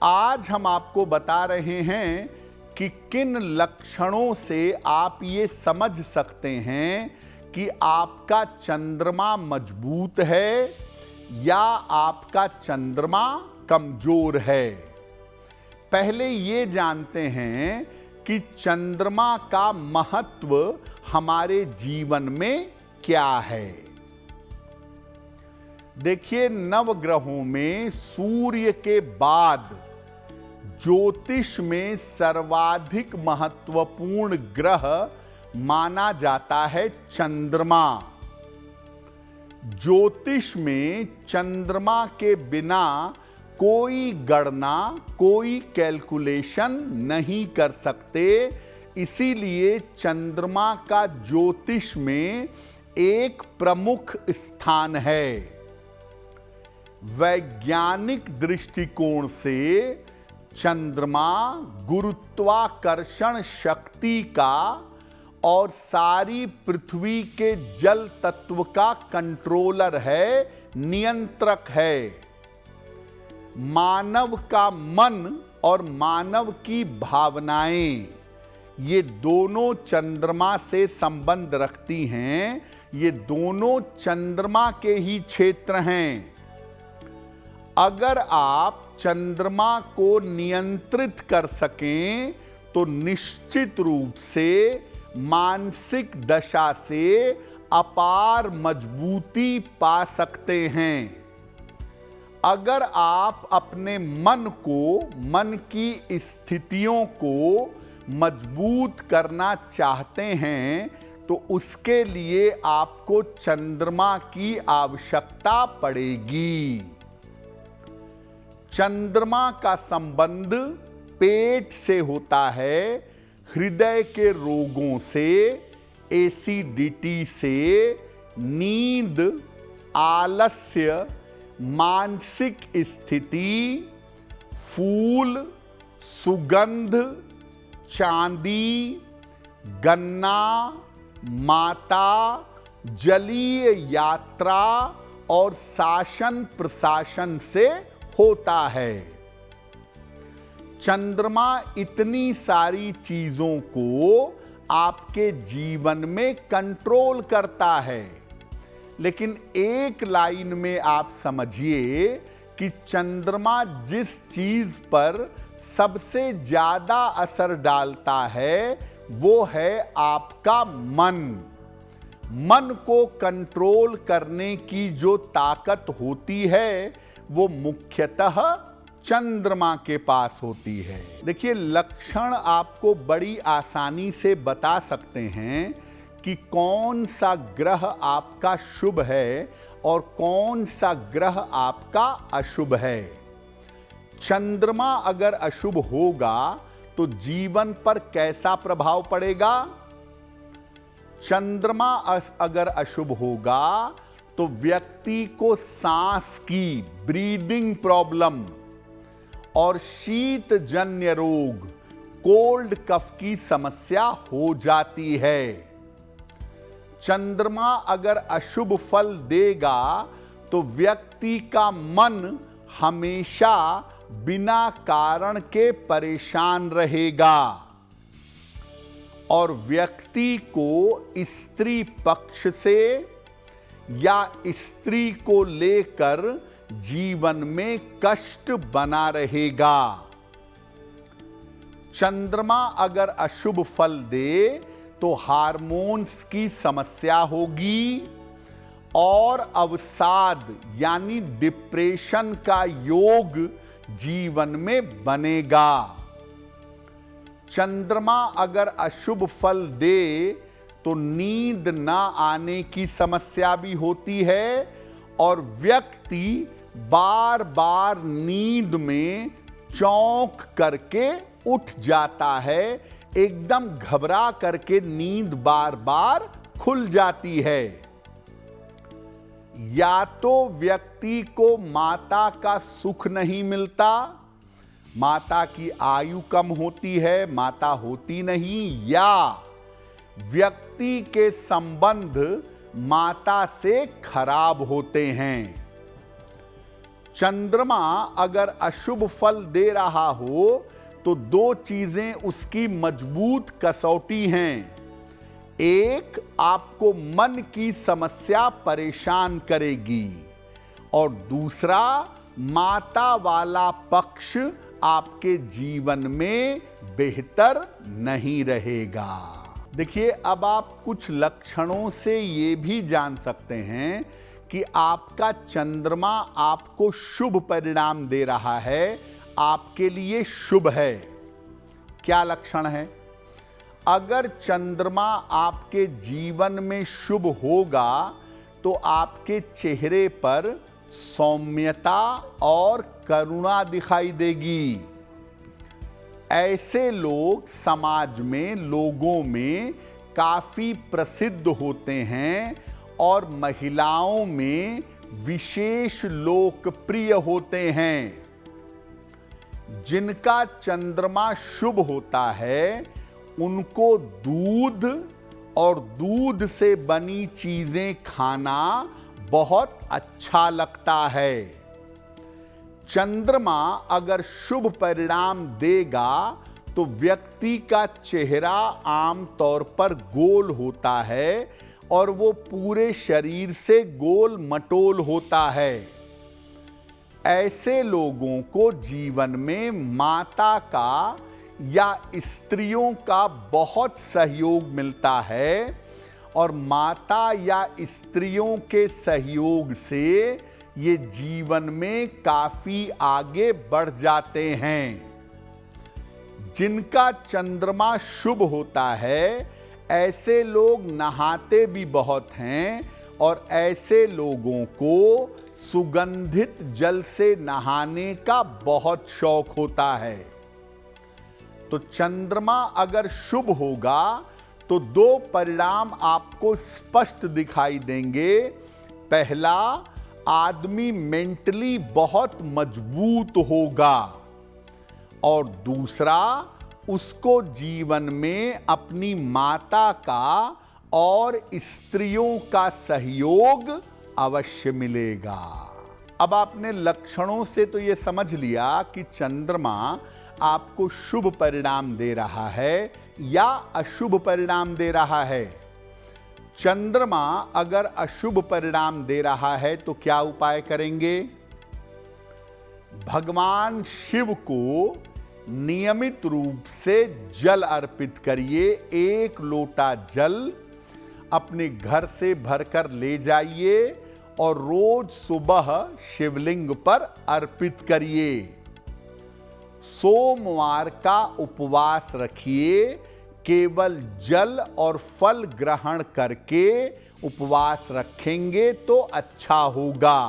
आज हम आपको बता रहे हैं कि किन लक्षणों से आप ये समझ सकते हैं कि आपका चंद्रमा मजबूत है या आपका चंद्रमा कमजोर है। पहले ये जानते हैं कि चंद्रमा का महत्व हमारे जीवन में क्या है। देखिए, नवग्रहों में सूर्य के बाद ज्योतिष में सर्वाधिक महत्वपूर्ण ग्रह माना जाता है चंद्रमा। ज्योतिष में चंद्रमा के बिना कोई गणना, कोई कैलकुलेशन नहीं कर सकते। इसीलिए चंद्रमा का ज्योतिष में एक प्रमुख स्थान है। वैज्ञानिक दृष्टिकोण से चंद्रमा गुरुत्वाकर्षण शक्ति का और सारी पृथ्वी के जल तत्व का कंट्रोलर है, नियंत्रक है। मानव का मन और मानव की भावनाएं, ये दोनों चंद्रमा से संबंध रखती हैं। ये दोनों चंद्रमा के ही क्षेत्र हैं। अगर आप चंद्रमा को नियंत्रित कर सकें तो निश्चित रूप से मानसिक दशा से अपार मजबूती पा सकते हैं। अगर आप अपने मन को, मन की स्थितियों को मजबूत करना चाहते हैं तो उसके लिए आपको चंद्रमा की आवश्यकता पड़ेगी। चंद्रमा का संबंध पेट से होता है, हृदय के रोगों से, एसिडिटी से, नींद, आलस्य, मानसिक स्थिति, फूल, सुगंध, चांदी, गन्ना, माता, जलीय यात्रा और शासन प्रशासन से होता है। चंद्रमा इतनी सारी चीजों को आपके जीवन में कंट्रोल करता है। लेकिन एक लाइन में आप समझिए कि चंद्रमा जिस चीज पर सबसे ज्यादा असर डालता है वो है आपका मन। मन को कंट्रोल करने की जो ताकत होती है वो मुख्यतः चंद्रमा के पास होती है। देखिए, लक्षण आपको बड़ी आसानी से बता सकते हैं कि कौन सा ग्रह आपका शुभ है और कौन सा ग्रह आपका अशुभ है। चंद्रमा अगर अशुभ होगा तो जीवन पर कैसा प्रभाव पड़ेगा? चंद्रमा अगर अशुभ होगा तो व्यक्ति को सांस की, ब्रीदिंग प्रॉब्लम और शीत जन्य रोग, कोल्ड कफ की समस्या हो जाती है। चंद्रमा अगर अशुभ फल देगा तो व्यक्ति का मन हमेशा बिना कारण के परेशान रहेगा और व्यक्ति को स्त्री पक्ष से या स्त्री को लेकर जीवन में कष्ट बना रहेगा। चंद्रमा अगर अशुभ फल दे तो हार्मोन्स की समस्या होगी और अवसाद यानी डिप्रेशन का योग जीवन में बनेगा। चंद्रमा अगर अशुभ फल दे तो नींद ना आने की समस्या भी होती है और व्यक्ति बार बार नींद में चौंक करके उठ जाता है, एकदम घबरा करके नींद बार बार खुल जाती है। या तो व्यक्ति को माता का सुख नहीं मिलता, माता की आयु कम होती है, माता होती नहीं, या व्यक्ति के संबंध माता से खराब होते हैं। चंद्रमा अगर अशुभ फल दे रहा हो तो दो चीजें उसकी मजबूत कसौटी हैं। एक, आपको मन की समस्या परेशान करेगी, और दूसरा, माता वाला पक्ष आपके जीवन में बेहतर नहीं रहेगा। देखिए, अब आप कुछ लक्षणों से ये भी जान सकते हैं कि आपका चंद्रमा आपको शुभ परिणाम दे रहा है, आपके लिए शुभ है। क्या लक्षण है? अगर चंद्रमा आपके जीवन में शुभ होगा तो आपके चेहरे पर सौम्यता और करुणा दिखाई देगी। ऐसे लोग समाज में लोगों में काफी प्रसिद्ध होते हैं और महिलाओं में विशेष लोकप्रिय होते हैं। जिनका चंद्रमा शुभ होता है उनको दूध और दूध से बनी चीजें खाना बहुत अच्छा लगता है। चंद्रमा अगर शुभ परिणाम देगा तो व्यक्ति का चेहरा आमतौर पर गोल होता है और वो पूरे शरीर से गोल मटोल होता है। ऐसे लोगों को जीवन में माता का या स्त्रियों का बहुत सहयोग मिलता है और माता या स्त्रियों के सहयोग से ये जीवन में काफी आगे बढ़ जाते हैं। जिनका चंद्रमा शुभ होता है ऐसे लोग नहाते भी बहुत हैं और ऐसे लोगों को सुगंधित जल से नहाने का बहुत शौक होता है। तो चंद्रमा अगर शुभ होगा तो दो परिणाम आपको स्पष्ट दिखाई देंगे। पहला, आदमी मेंटली बहुत मजबूत होगा और दूसरा, उसको जीवन में अपनी माता का और स्त्रियों का सहयोग अवश्य मिलेगा। अब आपने लक्षणों से तो ये समझ लिया कि चंद्रमा आपको शुभ परिणाम दे रहा है या अशुभ परिणाम दे रहा है। चंद्रमा अगर अशुभ परिणाम दे रहा है तो क्या उपाय करेंगे? भगवान शिव को नियमित रूप से जल अर्पित करिए। 1 लोटा जल अपने घर से भरकर ले जाइए और रोज सुबह शिवलिंग पर अर्पित करिए। सोमवार का उपवास रखिए। केवल जल और फल ग्रहण करके उपवास रखेंगे तो अच्छा होगा।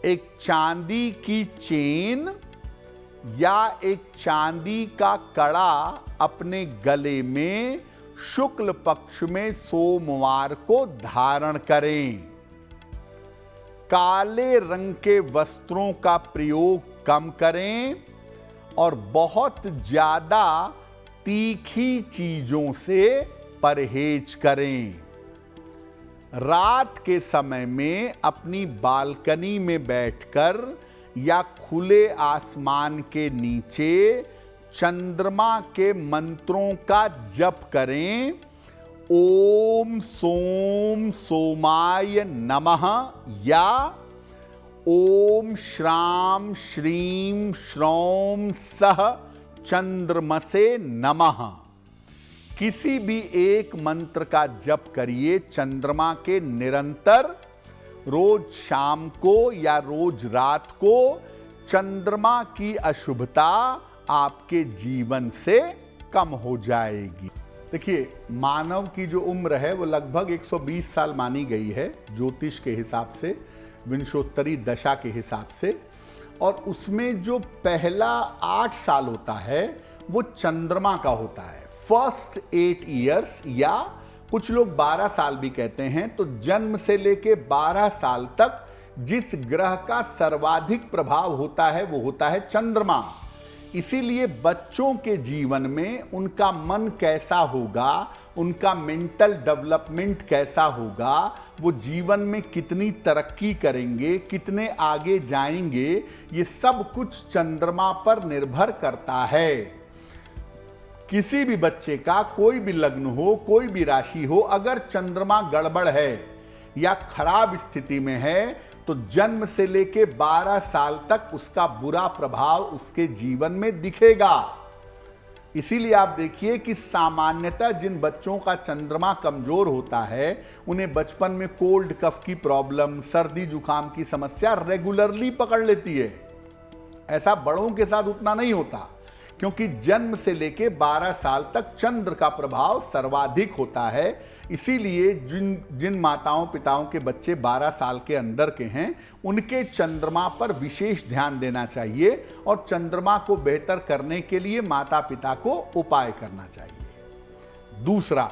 एक चांदी की चेन या एक चांदी का कड़ा अपने गले में शुक्ल पक्ष में सोमवार को धारण करें। काले रंग के वस्त्रों का प्रयोग कम करें और बहुत ज्यादा तीखी चीजों से परहेज करें। रात के समय में अपनी बालकनी में बैठकर या खुले आसमान के नीचे चंद्रमा के मंत्रों का जप करें। ओम सोम सोमाय नमः या ओम श्राम श्रीम श्रौम सह चंद्रमसे नमः। किसी भी एक मंत्र का जप करिए चंद्रमा के निरंतर। रोज शाम को या रोज रात को चंद्रमा की अशुभता आपके जीवन से कम हो जाएगी। देखिए, मानव की जो उम्र है वो लगभग 120 साल मानी गई है ज्योतिष के हिसाब से, विंशोत्तरी दशा के हिसाब से। और उसमें जो पहला 8 साल होता है वो चंद्रमा का होता है। फर्स्ट 8 इयर्स या कुछ लोग 12 साल भी कहते हैं। तो जन्म से लेके 12 साल तक जिस ग्रह का सर्वाधिक प्रभाव होता है वो होता है चंद्रमा। इसीलिए बच्चों के जीवन में उनका मन कैसा होगा, उनका मेंटल डेवलपमेंट कैसा होगा, वो जीवन में कितनी तरक्की करेंगे, कितने आगे जाएंगे, ये सब कुछ चंद्रमा पर निर्भर करता है। किसी भी बच्चे का कोई भी लग्न हो, कोई भी राशि हो, अगर चंद्रमा गड़बड़ है या खराब स्थिति में है तो जन्म से लेके 12 साल तक उसका बुरा प्रभाव उसके जीवन में दिखेगा। इसीलिए आप देखिए कि सामान्यतः जिन बच्चों का चंद्रमा कमजोर होता है उन्हें बचपन में कोल्ड कफ की प्रॉब्लम, सर्दी जुकाम की समस्या रेगुलरली पकड़ लेती है। ऐसा बड़ों के साथ उतना नहीं होता, क्योंकि जन्म से लेके 12 साल तक चंद्र का प्रभाव सर्वाधिक होता है। इसीलिए जिन माताओं पिताओं के बच्चे 12 साल के अंदर के हैं उनके चंद्रमा पर विशेष ध्यान देना चाहिए और चंद्रमा को बेहतर करने के लिए माता पिता को उपाय करना चाहिए। दूसरा,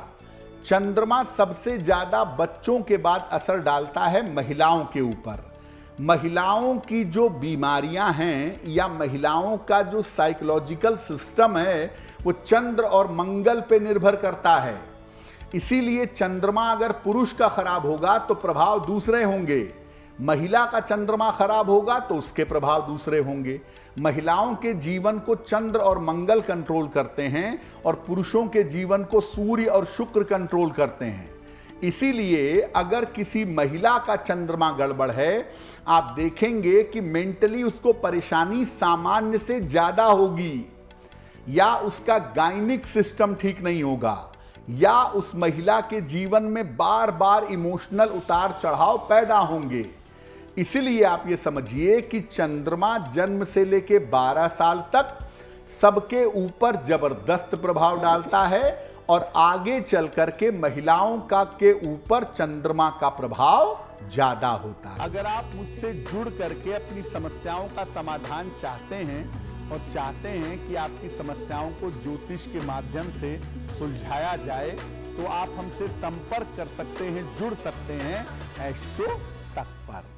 चंद्रमा सबसे ज्यादा बच्चों के बाद असर डालता है महिलाओं के ऊपर। महिलाओं की जो बीमारियां हैं या महिलाओं का जो साइकोलॉजिकल सिस्टम है वो चंद्र और मंगल पे निर्भर करता है। इसीलिए चंद्रमा अगर पुरुष का खराब होगा तो प्रभाव दूसरे होंगे, महिला का चंद्रमा खराब होगा तो उसके प्रभाव दूसरे होंगे। महिलाओं के जीवन को चंद्र और मंगल कंट्रोल करते हैं और पुरुषों के जीवन को सूर्य और शुक्र कंट्रोल करते हैं। इसीलिए अगर किसी महिला का चंद्रमा गड़बड़ है, आप देखेंगे कि मेंटली उसको परेशानी सामान्य से ज्यादा होगी, या उसका गायनिक सिस्टम ठीक नहीं होगा, या उस महिला के जीवन में बार बार इमोशनल उतार चढ़ाव पैदा होंगे। इसीलिए आप ये समझिए कि चंद्रमा जन्म से लेके 12 साल तक सबके ऊपर जबरदस्त प्रभाव डालता है और आगे चल करके महिलाओं का के ऊपर चंद्रमा का प्रभाव ज्यादा होता है। अगर आप मुझसे जुड़ करके अपनी समस्याओं का समाधान चाहते हैं और चाहते हैं कि आपकी समस्याओं को ज्योतिष के माध्यम से सुलझाया जाए तो आप हमसे संपर्क कर सकते हैं, जुड़ सकते हैं एस्ट्रो तक पर।